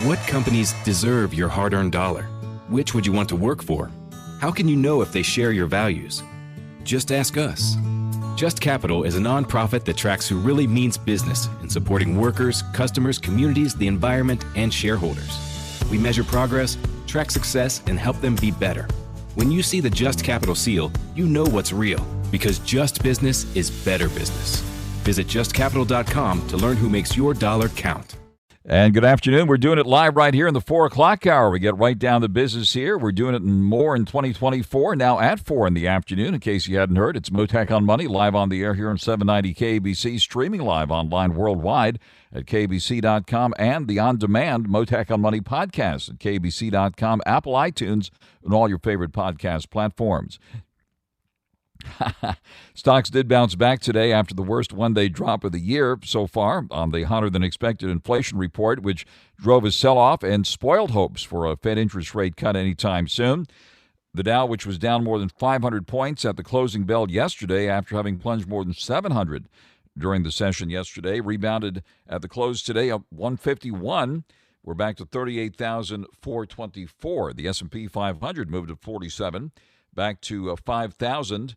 What companies deserve your hard-earned dollar? Which would you want to work for? How can you know if they share your values? Just ask us. Just Capital is a nonprofit that tracks who really means business in supporting workers, customers, communities, the environment, and shareholders. We measure progress, track success, and help them be better. When you see the Just Capital seal, you know what's real, because just business is better business. Visit justcapital.com to learn who makes your dollar count. And good afternoon. We're doing it live right here in the 4 o'clock hour. We get right down to business here. We're doing it more in 2024, now at 4 in the afternoon. In case you hadn't heard, it's Mottek On Money, live on the air here on 790 KBC, streaming live online worldwide at kbc.com, and the on-demand Mottek On Money podcast at kbc.com, Apple, iTunes, and all your favorite podcast platforms. Stocks did bounce back today after the worst one-day drop of the year so far on the hotter-than-expected inflation report, which drove a sell-off and spoiled hopes for a Fed interest rate cut anytime soon. The Dow, which was down more than 500 points at the closing bell yesterday after having plunged more than 700 during the session yesterday, rebounded at the close today up 151. We're back to 38,424. The S&P 500 moved to 47, back to 5,000.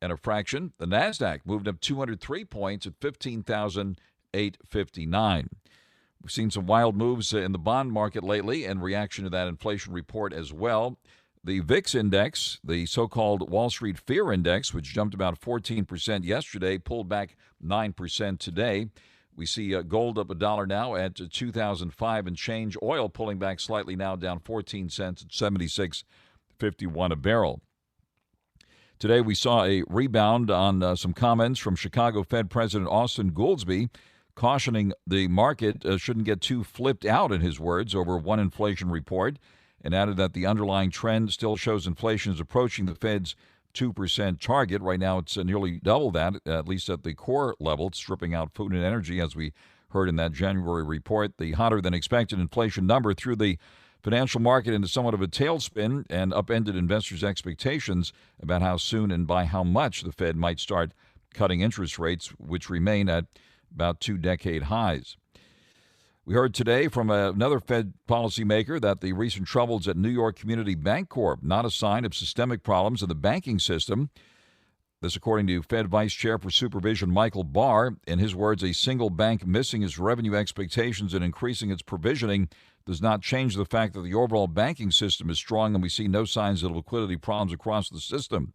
And a fraction. The NASDAQ moved up 203 points at 15,859. We've seen some wild moves in the bond market lately in reaction to that inflation report as well. The VIX index, the so-called Wall Street Fear Index, which jumped about 14% yesterday, pulled back 9% today. We see gold up $1 now at 2,005 and change. Oil pulling back slightly now, down 14 cents at 76.51 a barrel. Today, we saw a rebound on some comments from Chicago Fed President Austin Goolsbee, cautioning the market shouldn't get too flipped out, in his words, over one inflation report, and added that the underlying trend still shows inflation is approaching the Fed's 2% target. Right now, it's nearly double that, at least at the core level, stripping out food and energy, as we heard in that January report. The hotter-than-expected inflation number threw the financial market into somewhat of a tailspin and upended investors' expectations about how soon and by how much the Fed might start cutting interest rates, which remain at about 2-decade highs. We heard today from another Fed policymaker that the recent troubles at New York Community Bank Corp. Not a sign of systemic problems in the banking system. This according to Fed Vice Chair for Supervision Michael Barr. In his words, a single bank missing its revenue expectations and increasing its provisioning does not change the fact that the overall banking system is strong and we see no signs of liquidity problems across the system.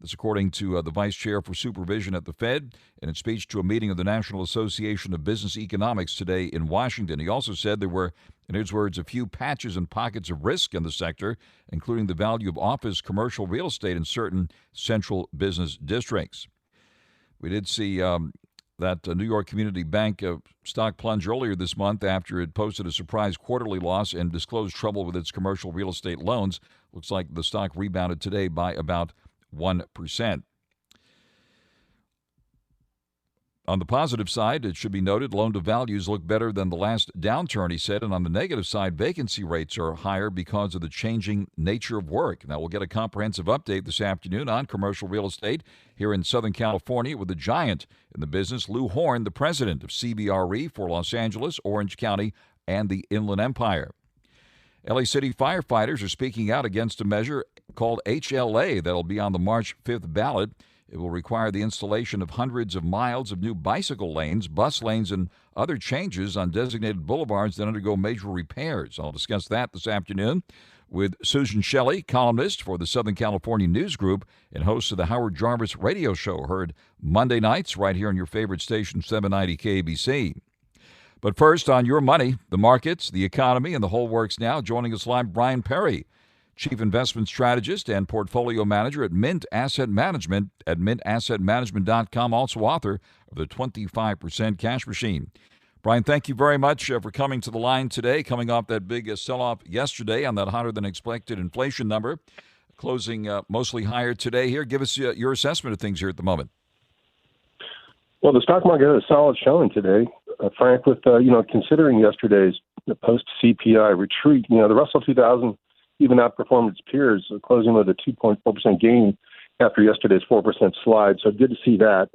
This according to the Vice Chair for Supervision at the Fed in a speech to a meeting of the National Association of Business Economics today in Washington. He also said there were, in his words, a few patches and pockets of risk in the sector, including the value of office commercial real estate in certain central business districts. We did see that New York Community Bank stock plunge earlier this month after it posted a surprise quarterly loss and disclosed trouble with its commercial real estate loans. Looks like the stock rebounded today by about 1%. On the positive side, it should be noted, loan-to-values look better than the last downturn, he said. And on the negative side, vacancy rates are higher because of the changing nature of work. Now, we'll get a comprehensive update this afternoon on commercial real estate here in Southern California with a giant in the business, Lou Horn, the president of CBRE for Los Angeles, Orange County, and the Inland Empire. LA City firefighters are speaking out against a measure called HLA that'll be on the March 5th ballot. It will require the installation of hundreds of miles of new bicycle lanes, bus lanes, and other changes on designated boulevards that undergo major repairs. I'll discuss that this afternoon with Susan Shelley, columnist for the Southern California News Group and host of the Howard Jarvis radio show, heard Monday nights right here on your favorite station, 790 KBC. But first, on your money, the markets, the economy, and the whole works now. Joining us live, Brian Perry, Chief Investment Strategist and Portfolio Manager at Mint Asset Management at mintassetmanagement.com, also author of the 25% Cash Machine. Brian, thank you very much for coming to the line today, coming off that big sell-off yesterday on that hotter-than-expected inflation number, closing mostly higher today here. Give us your assessment of things here at the moment. Well, the stock market had a solid showing today, Frank, with, considering yesterday's post-CPI retreat. The Russell 2000 even outperformed its peers, closing with a 2.4% gain after yesterday's 4% slide. So good to see that.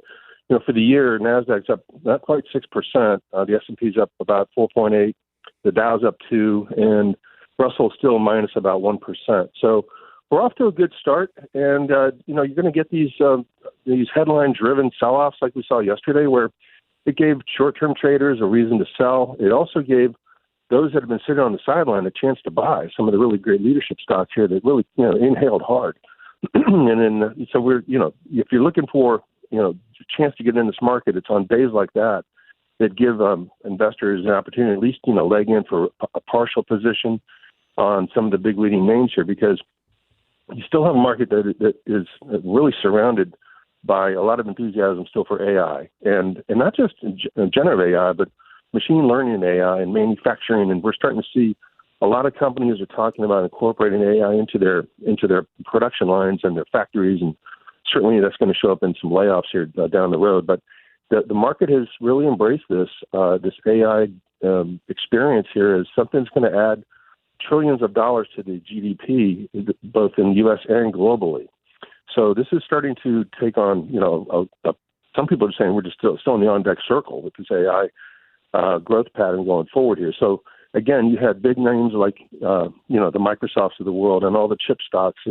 For the year, NASDAQ's up not quite 6%. The S&P's up about 4.8, The Dow's up 2, and Russell's still minus about 1%. So we're off to a good start, and you're going to get these headline-driven sell-offs like we saw yesterday, where it gave short-term traders a reason to sell. It also gave those that have been sitting on the sideline a chance to buy some of the really great leadership stocks here that really inhaled hard. And then so if you're looking for a chance to get in this market, it's on days like that give investors an opportunity at least leg in for a partial position on some of the big leading names here, because you still have a market that is really surrounded by a lot of enthusiasm still for AI, and not just generative AI, but machine learning AI and manufacturing. And we're starting to see a lot of companies are talking about incorporating AI into their production lines and their factories, and certainly that's going to show up in some layoffs here down the road. But the market has really embraced this AI experience here as something that's going to add trillions of dollars to the GDP, both in the U.S. and globally. So this is starting to take on, some people are saying we're just still in the on-deck circle with this AI growth pattern going forward here. So again, you had big names like, the Microsofts of the world and all the chip stocks,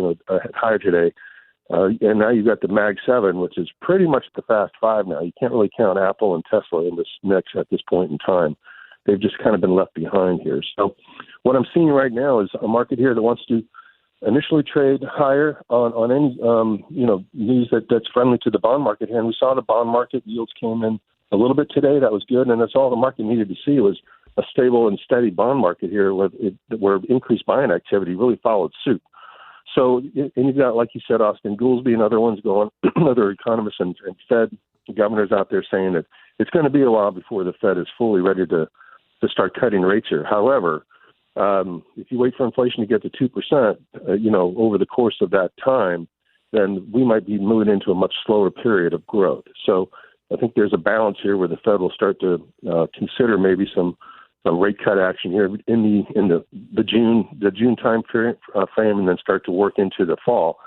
higher today. And now you've got the Mag 7, which is pretty much the Fast Five now. You can't really count Apple and Tesla in this mix at this point in time. They've just kind of been left behind here. So what I'm seeing right now is a market here that wants to initially trade higher on any news that's friendly to the bond market. And we saw the bond market yields came in a little bit today. That was good, and that's all the market needed to see was a stable and steady bond market here where increased buying activity really followed suit. So, and you've got, like you said, Austin Goolsbee and other ones going, other economists and Fed governors out there saying that it's going to be a while before the Fed is fully ready to start cutting rates here. However, if you wait for inflation to get to 2%, over the course of that time, then we might be moving into a much slower period of growth. So I think there's a balance here where the Fed will start to consider maybe some rate cut action here in the June time frame, and then start to work into the fall.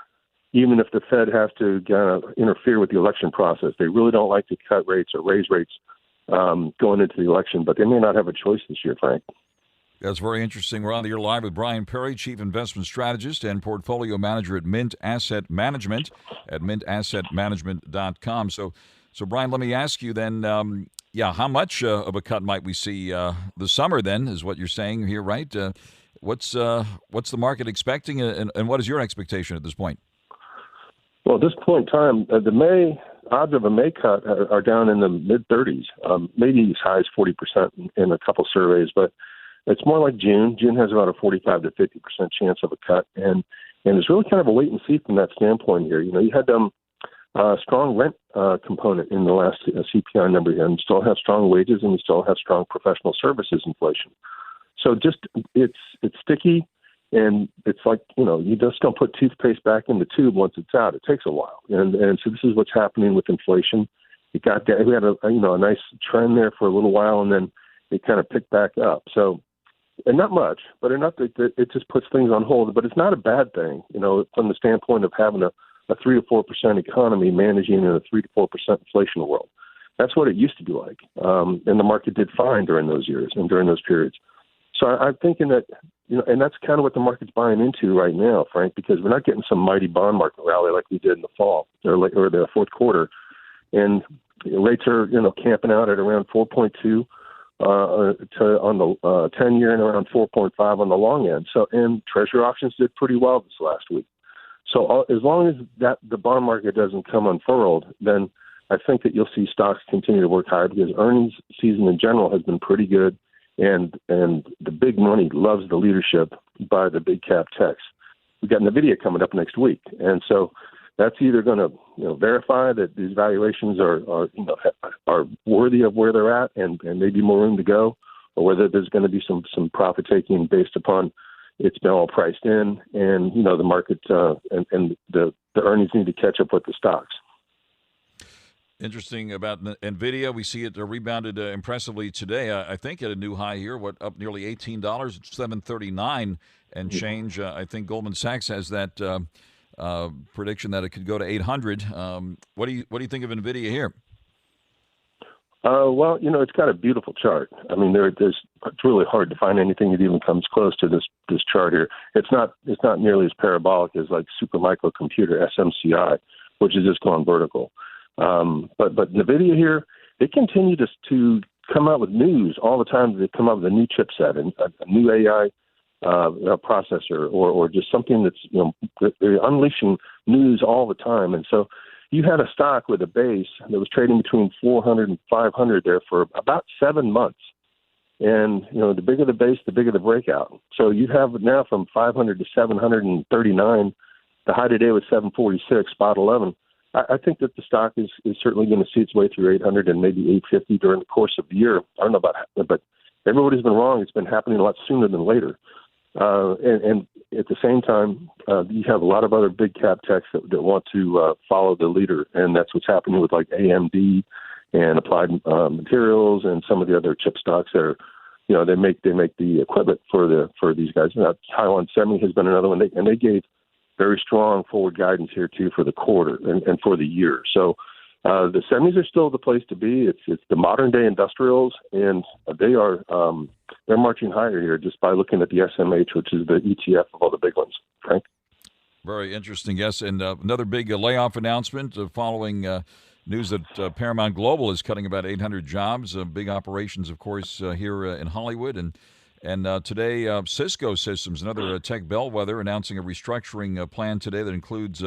Even if the Fed has to kind of interfere with the election process, they really don't like to cut rates or raise rates going into the election, but they may not have a choice this year, Frank. That's very interesting. We're on the air live with Brian Perry, Chief Investment Strategist and Portfolio Manager at Mint Asset Management at mintassetmanagement.com. So Brian, let me ask you then, how much of a cut might we see this summer then, is what you're saying here, right? What's the market expecting, and what is your expectation at this point? Well, at this point in time, the odds of a May cut are down in the mid-30s, maybe as high as 40% in a couple surveys, but it's more like June. June has about a 45 to 50% chance of a cut, and it's really kind of a wait and see from that standpoint here. You had strong rent component in the last CPI number here, and you still have strong wages, and you still have strong professional services inflation. So just it's sticky, and it's like you just don't put toothpaste back in the tube once it's out. It takes a while, and so this is what's happening with inflation. We had a nice trend there for a little while, and then it kind of picked back up. So. And not much, but enough that it just puts things on hold. But it's not a bad thing, from the standpoint of having a 3 to 4% economy managing in a 3 to 4% inflation world. That's what it used to be like, and the market did fine during those years and during those periods. So I'm thinking that and that's kind of what the market's buying into right now, Frank, because we're not getting some mighty bond market rally like we did in the fall or the fourth quarter, and rates are camping out at around 4.2. On the 10-year and around 4.5 on the long end. So, and Treasury auctions did pretty well this last week. So as long as the bond market doesn't come unfurled, then I think that you'll see stocks continue to work hard, because earnings season in general has been pretty good, and the big money loves the leadership by the big cap techs. We've got NVIDIA coming up next week, and so that's either going to verify that these valuations are worthy of where they're at and maybe more room to go, or whether there's going to be some profit taking based upon it's been all priced in, and the market and the earnings need to catch up with the stocks. Interesting about NVIDIA. We see it rebounded impressively today. I think at a new high here, up nearly $18, $739 and change. I think Goldman Sachs has that prediction that it could go to 800. What do you think of NVIDIA here? Well, it's got a beautiful chart. I mean, it's really hard to find anything that even comes close to this chart here. It's not nearly as parabolic as like Supermicro Computer (SMCI), which is just going vertical. But NVIDIA here, they continue to come out with news all the time. They come out with a new chipset and a new AI processor, or just something that's they're unleashing news all the time, and so. You had a stock with a base that was trading between 400 and 500 there for about 7 months. And, the bigger the base, the bigger the breakout. So you have it now from 500 to 739. The high today was 746, spot 11. I think that the stock is certainly going to see its way through 800 and maybe 850 during the course of the year. I don't know about that, but everybody's been wrong. It's been happening a lot sooner than later. And at the same time, you have a lot of other big cap techs that want to follow the leader, and that's what's happening with like AMD and Applied Materials and some of the other chip stocks that are, they make the equipment for these guys. Now, Taiwan Semi has been another one, and they gave very strong forward guidance here too for the quarter and for the year. So the semis are still the place to be. It's the modern day industrials, and they're marching higher here just by looking at the SMH, which is the ETF of all the big ones. Frank? Very interesting, yes. And another big layoff announcement following news that Paramount Global is cutting about 800 jobs, big operations, of course, here in Hollywood. And today, Cisco Systems, another tech bellwether, announcing a restructuring plan today that includes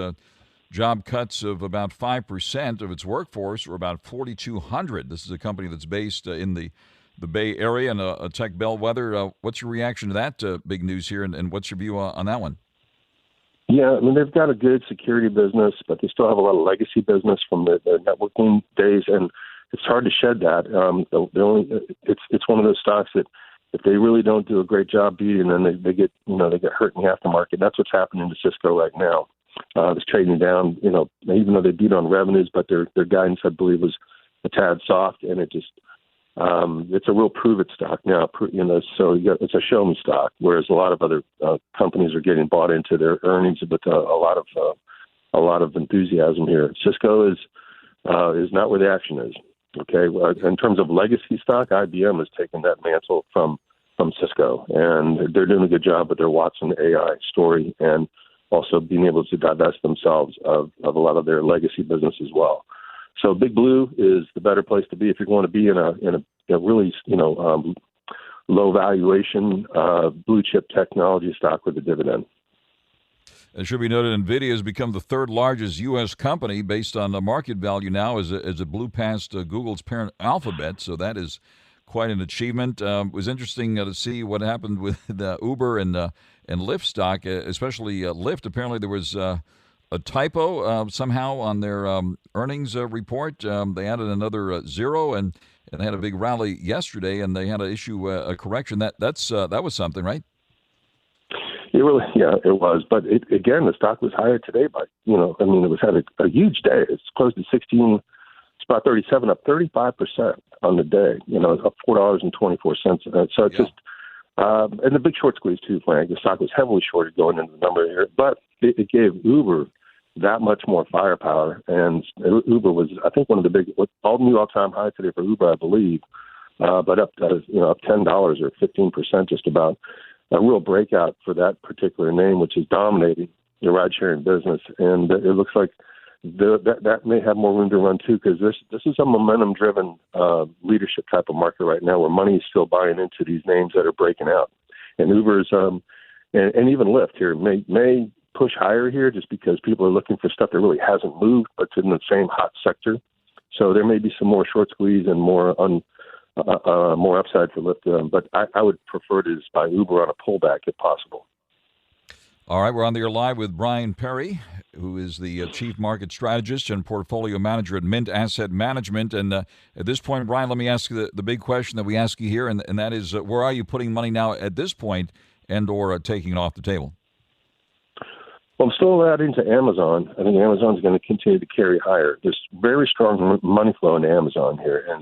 job cuts of about 5% of its workforce, or about 4,200. This is a company that's based in the Bay Area and a tech bellwether. What's your reaction to that big news here, and what's your view on that one? Yeah, I mean, they've got a good security business, but they still have a lot of legacy business from the networking days, and it's hard to shed that. It's one of those stocks that if they really don't do a great job beating, then they get hurt in the aftermarket. That's what's happening to Cisco right now. It's trading down, even though they beat on revenues, but their guidance, I believe, was a tad soft, and it's a real prove-it stock now. So it's a show-me stock, whereas a lot of other companies are getting bought into their earnings with a lot of enthusiasm here. Cisco is not where the action is. Okay, in terms of legacy stock, IBM has taken that mantle from Cisco, and they're doing a good job with their Watson AI story, and also being able to divest themselves of a lot of their legacy business as well. So Big Blue is the better place to be if you're going to be in a really low valuation blue chip technology stock with a dividend. It should be noted, NVIDIA has become the third largest U.S. company based on the market value now as it blew past Google's parent Alphabet. So that is quite an achievement. It was interesting to see what happened with Uber and Lyft stock, especially Lyft. Apparently there was a typo somehow on their earnings report. They added another zero, and they had a big rally yesterday, and they had to issue a correction. That was something, right? It was. But again, the stock was higher today by, it had a huge day. It's close to 16, spot 37, up 35% on the day. It's up $4.24. So it's just, and the big short squeeze too, Frank. The stock was heavily shorted going into the number here, but it gave Uber that much more firepower. And Uber was, I think, one of the big, new all-time high today for Uber, I believe, but up $10 or 15% just about. A real breakout for that particular name, which is dominating the ride-sharing business. And it looks like that may have more room to run, too, because this is a momentum-driven leadership type of market right now where money is still buying into these names that are breaking out. And Uber's and even Lyft here may push higher here just because people are looking for stuff that really hasn't moved but it's in the same hot sector. So there may be some more short squeeze and more upside for Lyft, but I would prefer to buy Uber on a pullback if possible. All right, we're on the air live with Brian Perry, who is the Chief Market Strategist and Portfolio Manager at Mint Asset Management. And at this point, Brian, let me ask you the big question that we ask you here, and that is, where are you putting money now at this point and or taking it off the table? Well, I'm still adding to Amazon. I think Amazon's going to continue to carry higher. There's very strong money flow into Amazon here, and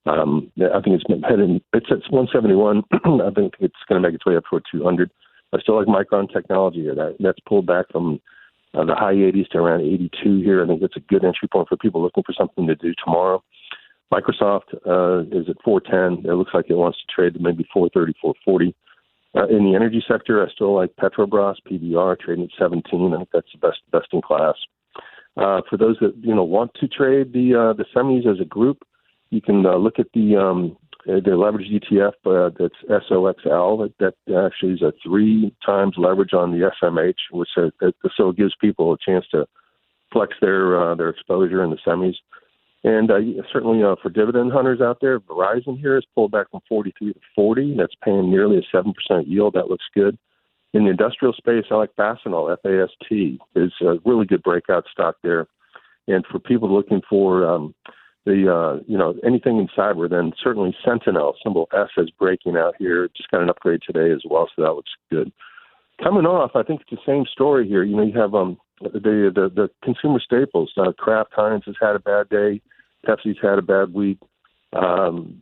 I think it's heading. It's at 171. I think it's going to make its way up toward 200. I still like Micron Technology here. That's pulled back from the high 80s to around 82 here. I think that's a good entry point for people looking for something to do tomorrow. Microsoft is at 410. It looks like it wants to trade to maybe 430, 440. In the energy sector, I still like Petrobras, PBR, trading at 17. I think that's the best in class. For those that want to trade the semis as a group, you can look at the leveraged ETF that's SOXL. That actually is a 3 times leverage on the SMH, which so it gives people a chance to flex their exposure in the semis. And certainly for dividend hunters out there, Verizon here has pulled back from 43 to 40. That's paying nearly a 7% yield. That looks good. In the industrial space, I like Fastenal, FAST, is a really good breakout stock there. And for people looking for anything in cyber, then certainly Sentinel, symbol S, is breaking out here. Just got an upgrade today as well, so that looks good. Coming off, I think it's the same story here. You have the consumer staples. Kraft Heinz has had a bad day. Pepsi's had a bad week. And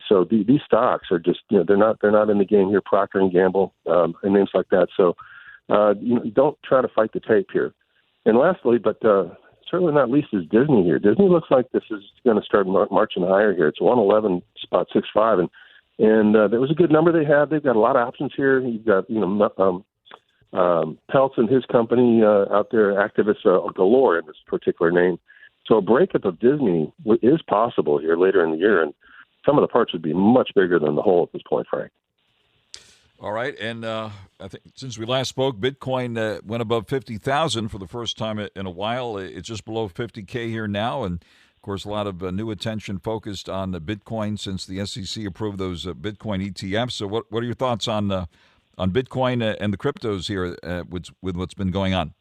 so these stocks are just, they're not in the game here. Procter and Gamble and names like that. So don't try to fight the tape here. And lastly, but certainly not least, is Disney here. Disney looks like this is going to start marching higher here. It's 111.65, and there was a good number they had. They've got a lot of options here. You've got Peltz and his company out there, activists galore in this particular name. So a breakup of Disney is possible here later in the year, and some of the parts would be much bigger than the whole at this point, Frank. All right, and I think since we last spoke, Bitcoin went above 50,000 for the first time in a while. It's just below 50K here now, and of course, a lot of new attention focused on Bitcoin since the SEC approved those Bitcoin ETFs. So, what are your thoughts on Bitcoin and the cryptos here with what's been going on?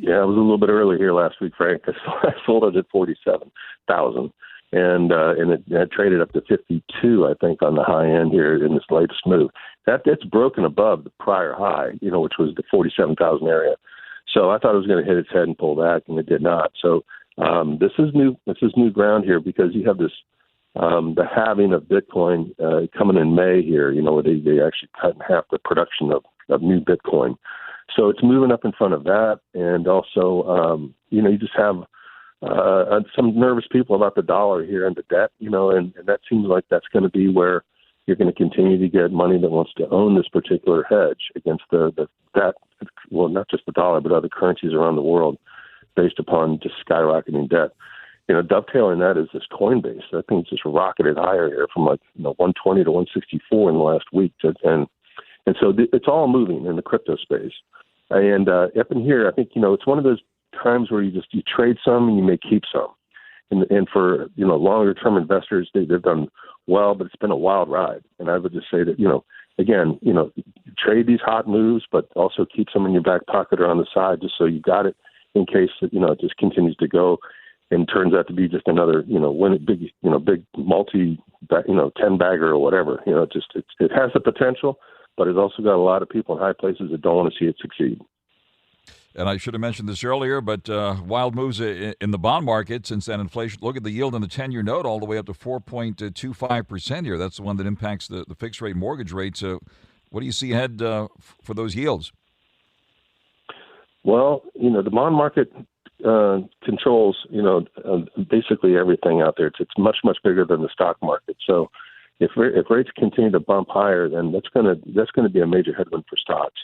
Yeah, it was a little bit early here last week, Frank. I sold it at 47,000, and it traded up to 52, I think, on the high end here in this latest move. That's broken above the prior high, which was the 47,000 area. So I thought it was going to hit its head and pull back, and it did not. So this is new. This is new ground here because you have this the halving of Bitcoin coming in May here. Where they actually cut in half the production of new Bitcoin. So it's moving up in front of that, and also you just have some nervous people about the dollar here and the debt, and that seems like that's going to be where you're going to continue to get money that wants to own this particular hedge against that. Well, not just the dollar, but other currencies around the world, based upon just skyrocketing debt. Dovetailing that is this Coinbase. I think it's just rocketed higher here from 120 to 164 in the last week, and so it's all moving in the crypto space. And up in here, I think it's one of those times where you trade some and you may keep some. And for longer term investors, they've done well, but it's been a wild ride. And I would just say that again, trade these hot moves, but also keep some in your back pocket or on the side, just so you got it in case it just continues to go and turns out to be just another big multi 10 bagger or whatever. It has the potential, but it's also got a lot of people in high places that don't want to see it succeed. And I should have mentioned this earlier, but wild moves in the bond market since that inflation. Look at the yield on the 10-year note all the way up to 4.25% here. That's the one that impacts the fixed rate mortgage rate. So what do you see ahead for those yields? Well, the bond market controls, basically everything out there. It's much, much bigger than the stock market. So if rates continue to bump higher, then that's going to be a major headwind for stocks.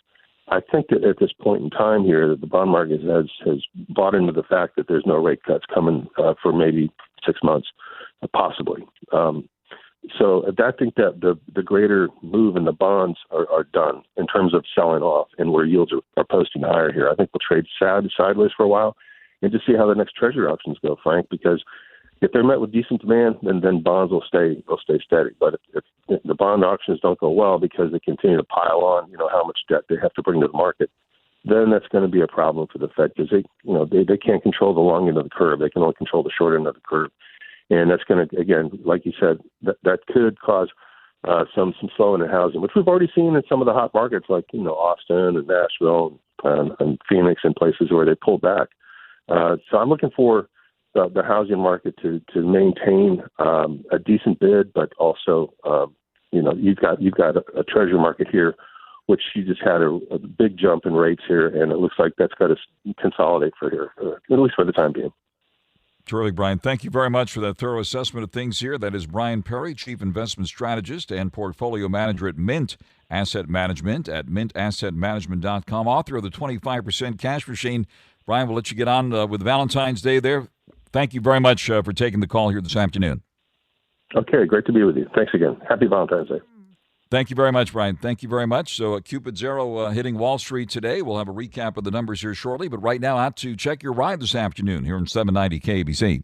I think that at this point in time here, that the bond market has bought into the fact that there's no rate cuts coming for maybe 6 months, possibly. So I think that the greater move in the bonds are done in terms of selling off and where yields are posting higher here. I think we'll trade sideways for a while and just see how the next treasury auctions go, Frank, because if they're met with decent demand, then bonds will stay steady. But if the bond auctions don't go well because they continue to pile on, how much debt they have to bring to the market, then that's going to be a problem for the Fed because they can't control the long end of the curve. They can only control the short end of the curve. And that's going to, again, like you said, that could cause some slowing in housing, which we've already seen in some of the hot markets like, Austin and Nashville and Phoenix and places where they pulled back. So I'm looking for the housing market to maintain a decent bid, but also, you've got a treasury market here, which you just had a big jump in rates here, and it looks like that's got to consolidate for here, at least for the time being. Terrific, Brian. Thank you very much for that thorough assessment of things here. That is Brian Perry, Chief Investment Strategist and Portfolio Manager at Mint Asset Management at mintassetmanagement.com, author of the 25% Cash Machine. Brian, we'll let you get on with Valentine's Day there. Thank you very much for taking the call here this afternoon. Okay, great to be with you. Thanks again. Happy Valentine's Day. Thank you very much, Brian. Thank you very much. So Cupid Zero hitting Wall Street today. We'll have a recap of the numbers here shortly. But right now, out to check your ride this afternoon here on 790 KBC.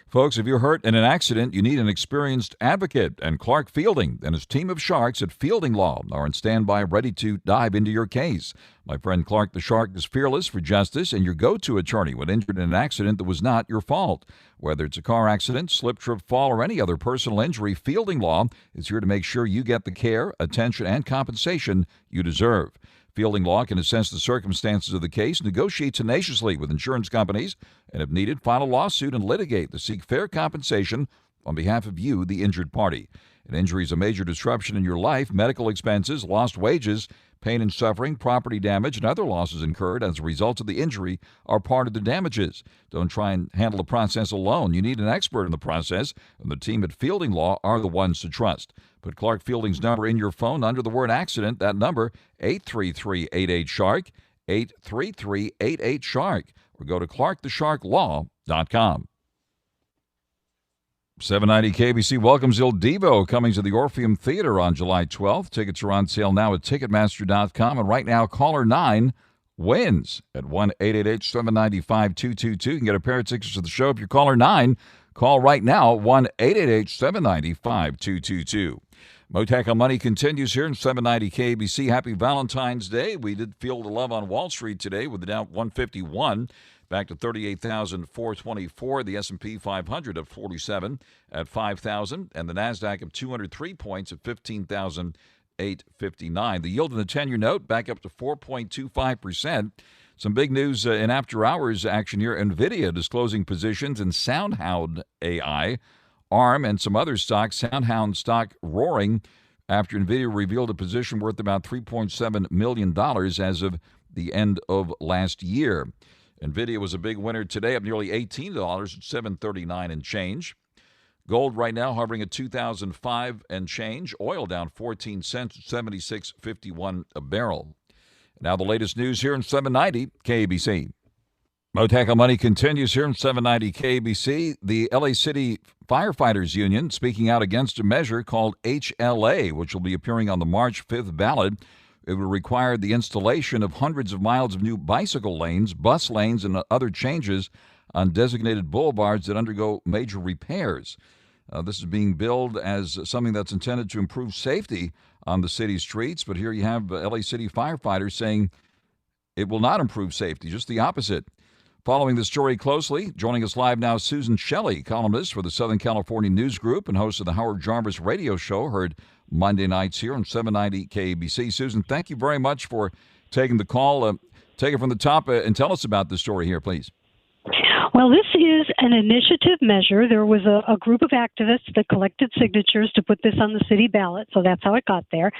Folks, if you're hurt in an accident, you need an experienced advocate. And Clark Fielding and his team of sharks at Fielding Law are on standby ready to dive into your case. My friend Clark the Shark is fearless for justice and your go-to attorney when injured in an accident that was not your fault. Whether it's a car accident, slip, trip, fall, or any other personal injury, Fielding Law is here to make sure you get the care, attention, and compensation you deserve. Fielding Law can assess the circumstances of the case, negotiate tenaciously with insurance companies, and if needed, file a lawsuit and litigate to seek fair compensation on behalf of you, the injured party. An injury is a major disruption in your life. Medical expenses, lost wages, pain and suffering, property damage, and other losses incurred as a result of the injury are part of the damages. Don't try and handle the process alone. You need an expert in the process, and the team at Fielding Law are the ones to trust. Put Clark Fielding's number in your phone under the word accident. That number, 833-88-SHARK, 833-88-SHARK, or go to clarkthesharklaw.com. 790 KBC welcomes Il Divo coming to the Orpheum Theater on July 12th. Tickets are on sale now at Ticketmaster.com. And right now, caller 9 wins at 1-888-795-2222. You can get a pair of tickets to the show if you're caller 9. Call right now, 1-888-795-2222. Mottek On Money continues here in 790 KBC. Happy Valentine's Day. We did feel the love on Wall Street today with the Dow 151. Back to 38,424. The S&P 500 at 47 at 5,000. And the NASDAQ of 203 points at 15,859. The yield in the 10-year note back up to 4.25%. Some big news in after-hours action here. NVIDIA disclosing positions in SoundHound AI, ARM, and some other stocks. SoundHound stock roaring after NVIDIA revealed a position worth about $3.7 million as of the end of last year. NVIDIA was a big winner today, up nearly $18 at $739 and change. Gold right now hovering at $2,005 and change. Oil down 14 cents at $76.51 a barrel. Now the latest news here in 790 KBC. Mottek On Money continues here in 790 KBC. The LA City Firefighters Union speaking out against a measure called HLA, which will be appearing on the March 5th ballot. It would require the installation of hundreds of miles of new bicycle lanes, bus lanes, and other changes on designated boulevards that undergo major repairs. This is being billed as something that's intended to improve safety on the city streets, but here you have LA City firefighters saying it will not improve safety, just the opposite. Following the story closely, joining us live now, Susan Shelley, columnist for the Southern California News Group and host of the Howard Jarvis radio show, heard Monday nights here on 790 KBC. Susan, thank you very much for taking the call. Take it from the top and tell us about the story here, please. Well, this is an initiative measure. There was a group of activists that collected signatures to put this on the city ballot, so that's how it got there.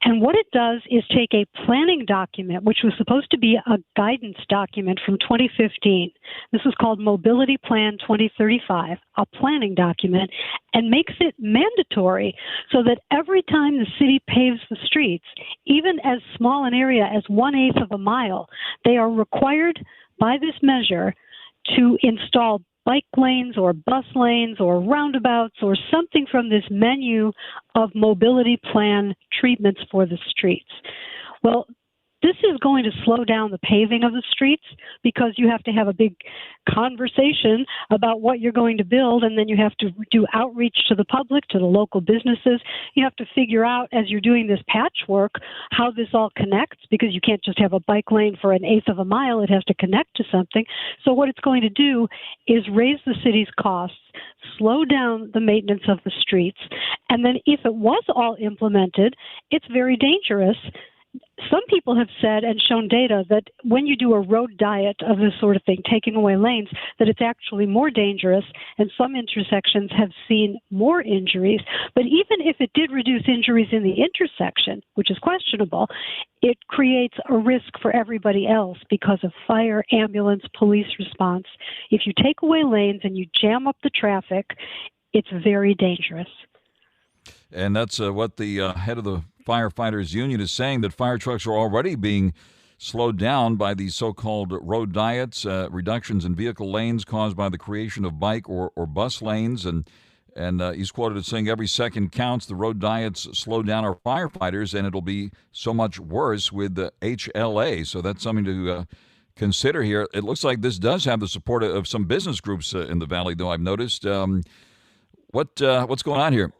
And what it does is take a planning document, which was supposed to be a guidance document from 2015. This is called Mobility Plan 2035, a planning document, and makes it mandatory so that every time the city paves the streets, even as small an area as 1/8 of a mile, they are required by this measure to install bike lanes or bus lanes or roundabouts or something from this menu of mobility plan treatments for the streets. Well, this is going to slow down the paving of the streets because you have to have a big conversation about what you're going to build, and then you have to do outreach to the public, to the local businesses. You have to figure out, as you're doing this patchwork, how this all connects, because you can't just have a bike lane for 1/8 of a mile. It has to connect to something. So what it's going to do is raise the city's costs, slow down the maintenance of the streets, and then if it was all implemented, it's very dangerous. some people have said and shown data that when you do a road diet of this sort of thing, taking away lanes, that it's actually more dangerous, and some intersections have seen more injuries. But even if it did reduce injuries in the intersection, which is questionable, it creates a risk for everybody else because of fire, ambulance, police response. If you take away lanes and you jam up the traffic, it's very dangerous. And that's what the head of the Firefighters Union is saying, that fire trucks are already being slowed down by these so-called road diets, reductions in vehicle lanes caused by the creation of bike or bus lanes. And he's quoted as saying, every second counts. The road diets slow down our firefighters, and it'll be so much worse with the HLA. So that's something to consider here. It looks like this does have the support of some business groups in the Valley, though, I've noticed. What's going on here?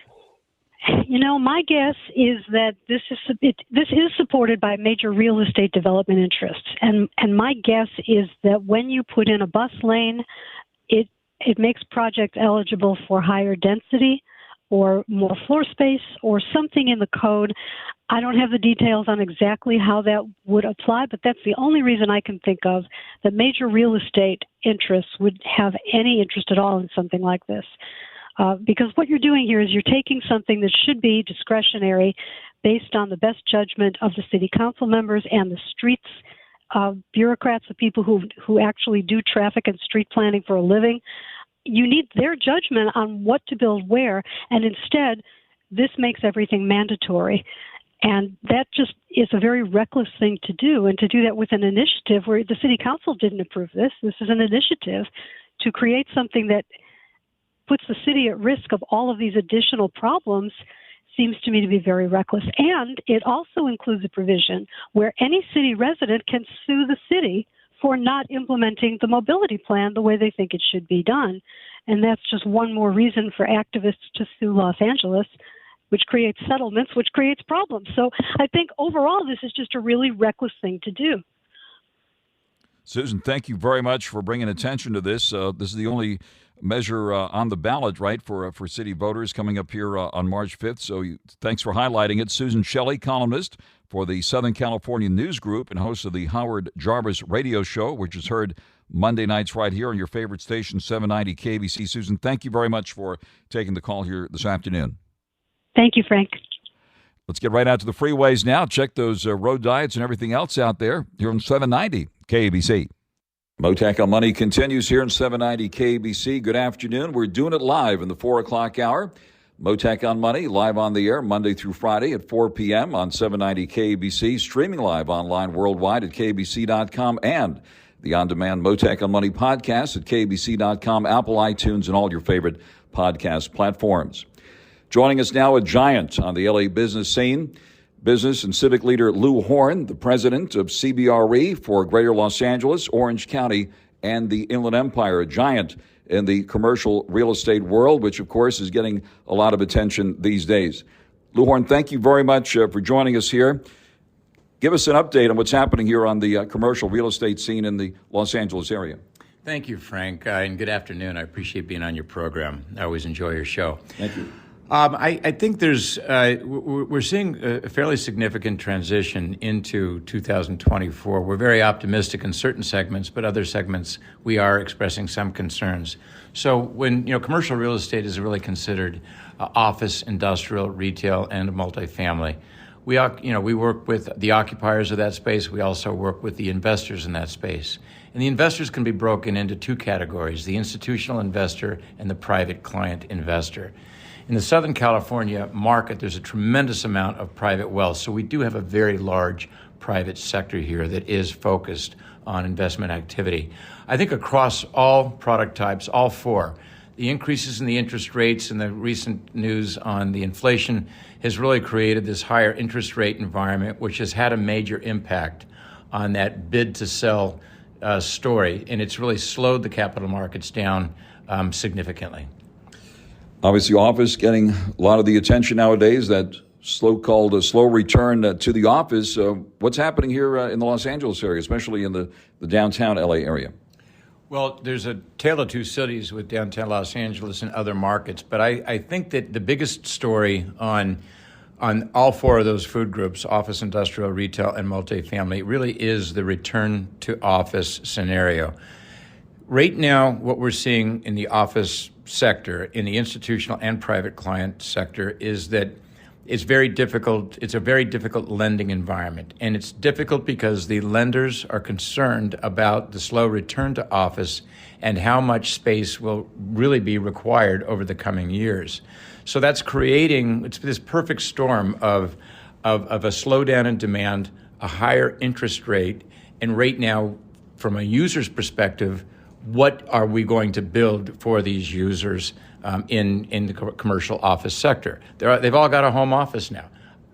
You know, my guess is that this is supported by major real estate development interests, and my guess is that when you put in a bus lane, it makes projects eligible for higher density or more floor space or something in the code. I don't have the details on exactly how that would apply, but that's the only reason I can think of that major real estate interests would have any interest at all in something like this. Because what you're doing here is you're taking something that should be discretionary based on the best judgment of the city council members and the streets bureaucrats, the people who actually do traffic and street planning for a living. You need their judgment on what to build where, and instead, this makes everything mandatory. And that just is a very reckless thing to do, and to do that with an initiative where the city council didn't approve this. This is an initiative to create something that puts the city at risk of all of these additional problems seems to me to be very reckless. And it also includes a provision where any city resident can sue the city for not implementing the mobility plan the way they think it should be done. And that's just one more reason for activists to sue Los Angeles, which creates settlements, which creates problems. So I think overall this is just a really reckless thing to do. Susan, thank you very much for bringing attention to this. This is the only measure on the ballot, right, for city voters coming up here on March 5th. So thanks for highlighting it. Susan Shelley, columnist for the Southern California News Group and host of the Howard Jarvis radio show, which is heard Monday nights right here on your favorite station, 790 KBC. Susan, thank you very much for taking the call here this afternoon. Thank you, Frank. Let's get right out to the freeways now. Check those road diets and everything else out there here on 790 KBC. Mottek On Money continues here in 790 KBC. Good afternoon. We're doing it live in the 4 o'clock hour. Mottek On Money, live on the air Monday through Friday at 4 p.m. on 790 KBC, streaming live online worldwide at kbc.com, and the on-demand Mottek On Money podcast at kbc.com, Apple, iTunes, and all your favorite podcast platforms. Joining us now, a giant on the LA business scene, business and civic leader Lou Horn, the president of CBRE for Greater Los Angeles, Orange County, and the Inland Empire, a giant in the commercial real estate world, which, of course, is getting a lot of attention these days. Lou Horn, thank you very much for joining us here. Give us an update on what's happening here on the commercial real estate scene in the Los Angeles area. Thank you, Frank, and good afternoon. I appreciate being on your program. I always enjoy your show. Thank you. I think we're seeing a fairly significant transition into 2024. We're very optimistic in certain segments, but other segments we are expressing some concerns. So when commercial real estate is really considered office, industrial, retail, and multifamily, we work with the occupiers of that space. We also work with the investors in that space. And the investors can be broken into two categories: the institutional investor and the private client investor. In the Southern California market, there's a tremendous amount of private wealth. So we do have a very large private sector here that is focused on investment activity. I think across all product types, all four, the increases in the interest rates and the recent news on the inflation has really created this higher interest rate environment, which has had a major impact on that bid to sell story. And it's really slowed the capital markets down significantly. Obviously, office getting a lot of the attention nowadays, that slow return to the office. What's happening here in the Los Angeles area, especially in the downtown LA area? Well, there's a tale of two cities with downtown Los Angeles and other markets, but I think that the biggest story on on all four of those food groups, office, industrial, retail, and multifamily, really is the return to office scenario. Right now, what we're seeing in the office sector, in the institutional and private client sector, is that it's very difficult. It's a very difficult lending environment. And it's difficult because the lenders are concerned about the slow return to office and how much space will really be required over the coming years. So that's creating this perfect storm of a slowdown in demand, a higher interest rate, and right now, from a user's perspective, what are we going to build for these users in the commercial office sector? They've all got a home office now.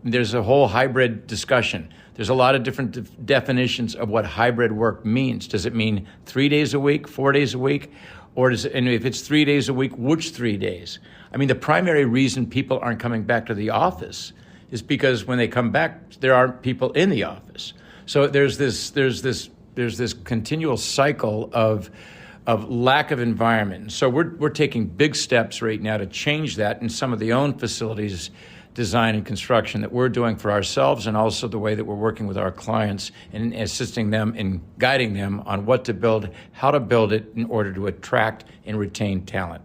There's a whole hybrid discussion. There's a lot of different definitions of what hybrid work means. Does it mean 3 days a week, 4 days a week? Or and if it's 3 days a week, which 3 days? I mean, the primary reason people aren't coming back to the office is because when they come back, there aren't people in the office. So there's this continual cycle of lack of environment. So we're taking big steps right now to change that in some of the own facilities design and construction that we're doing for ourselves, and also the way that we're working with our clients and assisting them and guiding them on what to build, how to build it in order to attract and retain talent.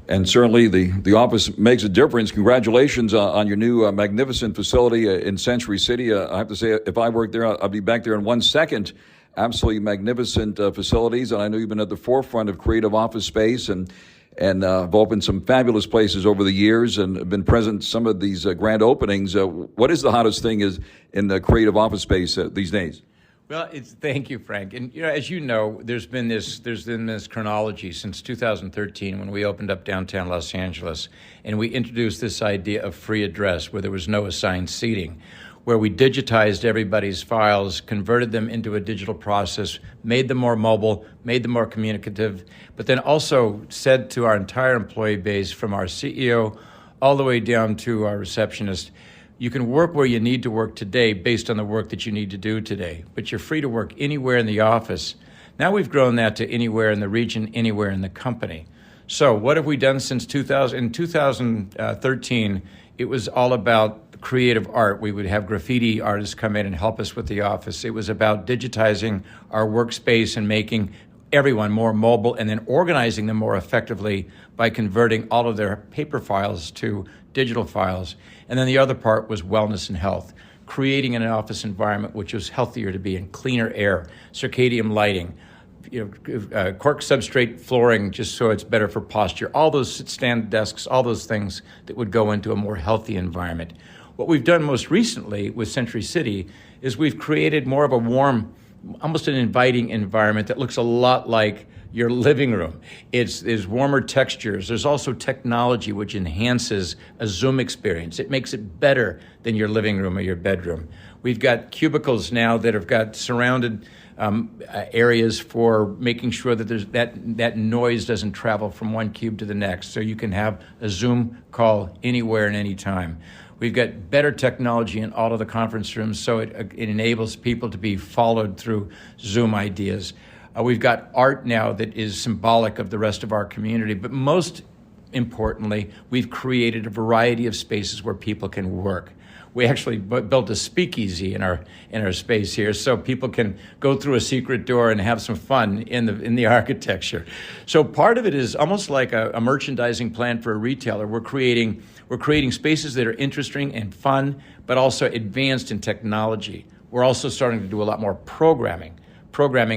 And certainly the office makes a difference. Congratulations on your new magnificent facility in Century City. I have to say, if I worked there, I'll be back there in 1 second. Absolutely magnificent facilities. And I know you've been at the forefront of creative office space and have opened some fabulous places over the years and been present at some of these grand openings. What is the hottest thing in the creative office space these days? Well, thank you, Frank. And as you know, there's been this chronology since 2013 when we opened up downtown Los Angeles, and we introduced this idea of free address where there was no assigned seating, where we digitized everybody's files, converted them into a digital process, made them more mobile, made them more communicative, but then also said to our entire employee base, from our CEO all the way down to our receptionist, you can work where you need to work today based on the work that you need to do today, but you're free to work anywhere in the office. Now we've grown that to anywhere in the region, anywhere in the company. So what have we done since 2000? In 2013, it was all about creative art. We would have graffiti artists come in and help us with the office. It was about digitizing our workspace and making everyone more mobile, and then organizing them more effectively by converting all of their paper files to digital files. And then the other part was wellness and health, creating an office environment which was healthier to be in, cleaner air, circadian lighting, cork substrate flooring just so it's better for posture, all those sit-stand desks, all those things that would go into a more healthy environment. What we've done most recently with Century City is we've created more of a warm, almost an inviting environment that looks a lot like your living room. There's warmer textures. There's also technology which enhances a Zoom experience. It makes it better than your living room or your bedroom. We've got cubicles now that have got surrounded areas for making sure that there's that noise doesn't travel from one cube to the next, so you can have a Zoom call anywhere and any time. We've got better technology in all of the conference rooms, so it enables people to be followed through Zoom ideas. We've got art now that is symbolic of the rest of our community, but most importantly, we've created a variety of spaces where people can work. We actually built a speakeasy in our space here, so people can go through a secret door and have some fun in the architecture. So part of it is almost like a merchandising plan for a retailer. We're creating spaces that are interesting and fun, but also advanced in technology. We're also starting to do a lot more programming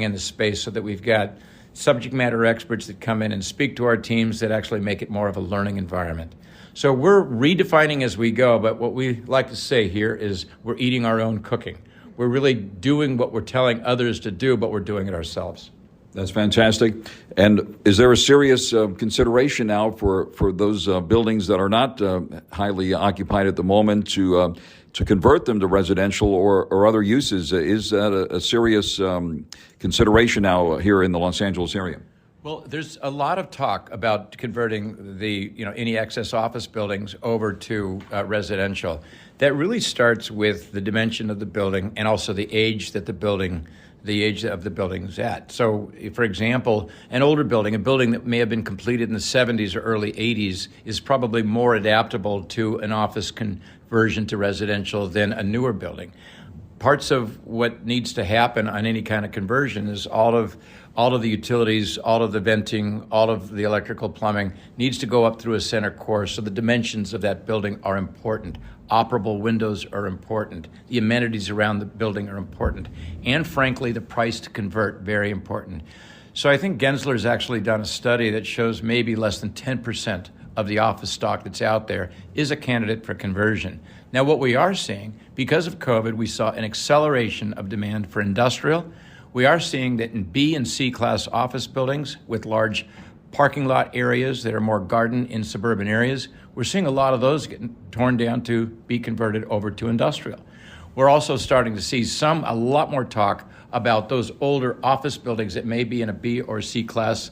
in the space, so that we've got subject matter experts that come in and speak to our teams that actually make it more of a learning environment. So we're redefining as we go, but what we like to say here is we're eating our own cooking. We're really doing what we're telling others to do, but we're doing it ourselves. That's fantastic. And is there a serious consideration now for those buildings that are not highly occupied at the moment to convert them to residential or other uses? Is that a serious consideration now here in the Los Angeles area? Well, there's a lot of talk about converting any excess office buildings over to residential. That really starts with the dimension of the building and also the age that the building the age of the building's at. So, for example, an older building, a building that may have been completed in the 70s or early 80s, is probably more adaptable to an office conversion to residential than a newer building. Parts of what needs to happen on any kind of conversion is all of the utilities, all of the venting, all of the electrical plumbing needs to go up through a center core, so the dimensions of that building are important. Operable windows are important. The amenities around the building are important. And frankly, the price to convert, very important. So I think Gensler's actually done a study that shows maybe less than 10% of the office stock that's out there is a candidate for conversion. Now, what we are seeing, because of COVID, we saw an acceleration of demand for industrial. We are seeing that in B and C class office buildings with large parking lot areas that are more garden in suburban areas, we're seeing a lot of those getting torn down to be converted over to industrial. We're also starting to see a lot more talk about those older office buildings that may be in a B or C class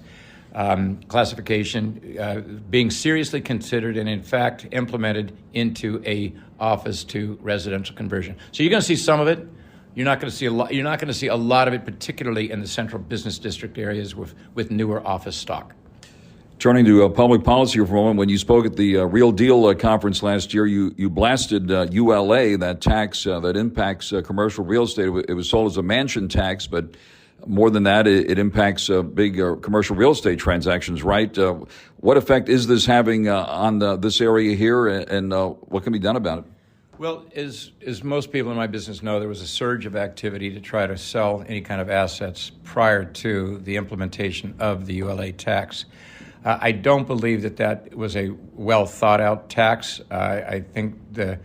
classification being seriously considered and in fact implemented into a office to residential conversion. So you're going to see some of it. You're not going to see a lot. You're not going to see a lot of it, particularly in the central business district areas with newer office stock. Turning to public policy for a moment, when you spoke at the Real Deal conference last year, you blasted ULA, that tax that impacts commercial real estate. It was sold as a mansion tax, but more than that, it impacts big commercial real estate transactions, right? What effect is this having on this area here, and what can be done about it? Well, as most people in my business know, there was a surge of activity to try to sell any kind of assets prior to the implementation of the ULA tax. I don't believe that was a well thought out tax. I think there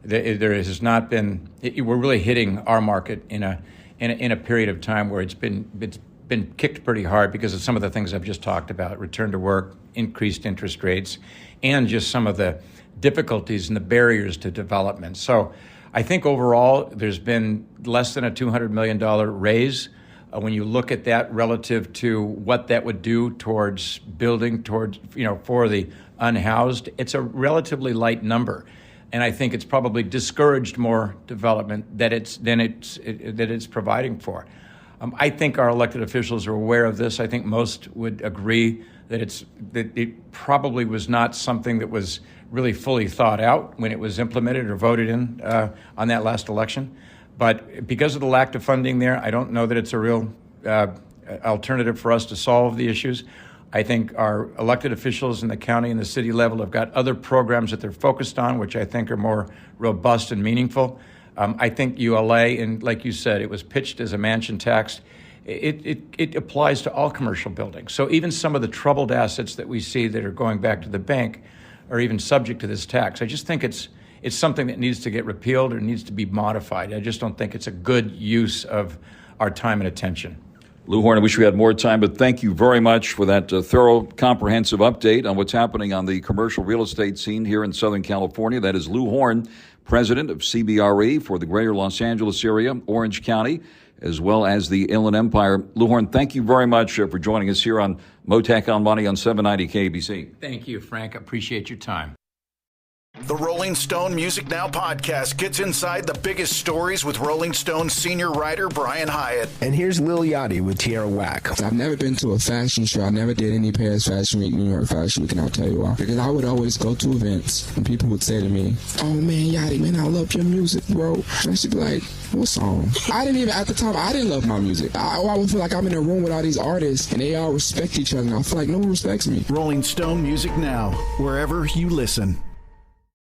has not been. We're really hitting our market in a period of time where it's been kicked pretty hard because of some of the things I've just talked about: return to work, increased interest rates, and just some of the difficulties and the barriers to development. So I think overall there's been less than a $200 million raise. When you look at that relative to what that would do towards building, for the unhoused, it's a relatively light number. And I think it's probably discouraged more development than it's providing for. I think our elected officials are aware of this. I think most would agree that it probably was not something that was really fully thought out when it was implemented or voted in on that last election. But because of the lack of funding there, I don't know that it's a real alternative for us to solve the issues. I think our elected officials in the county and the city level have got other programs that they're focused on, which I think are more robust and meaningful. I think ULA, and like you said, it was pitched as a mansion tax. It applies to all commercial buildings. So even some of the troubled assets that we see that are going back to the bank are even subject to this tax. I just think it's something that needs to get repealed or needs to be modified. I just don't think it's a good use of our time and attention. Lou Horn, I wish we had more time, but thank you very much for that thorough, comprehensive update on what's happening on the commercial real estate scene here in Southern California. That is Lou Horn, president of CBRE for the greater Los Angeles area, Orange County, as well as the Inland Empire. Lou Horn, thank you very much for joining us here on Mottek On Money on 790 KBC. Thank you, Frank. I appreciate your time. The Rolling Stone Music Now podcast gets inside the biggest stories with Rolling Stone senior writer Brian Hyatt. And here's Lil Yachty with Tierra Whack. I've never been to a fashion show. I never did any Paris Fashion Week, New York Fashion Week, and I'll tell you why. Because I would always go to events and people would say to me, "Oh man, Yachty, man, I love your music, bro." And I should be like, "What song?" At the time, I didn't love my music. I would feel like I'm in a room with all these artists and they all respect each other, and I feel like no one respects me. Rolling Stone Music Now, wherever you listen.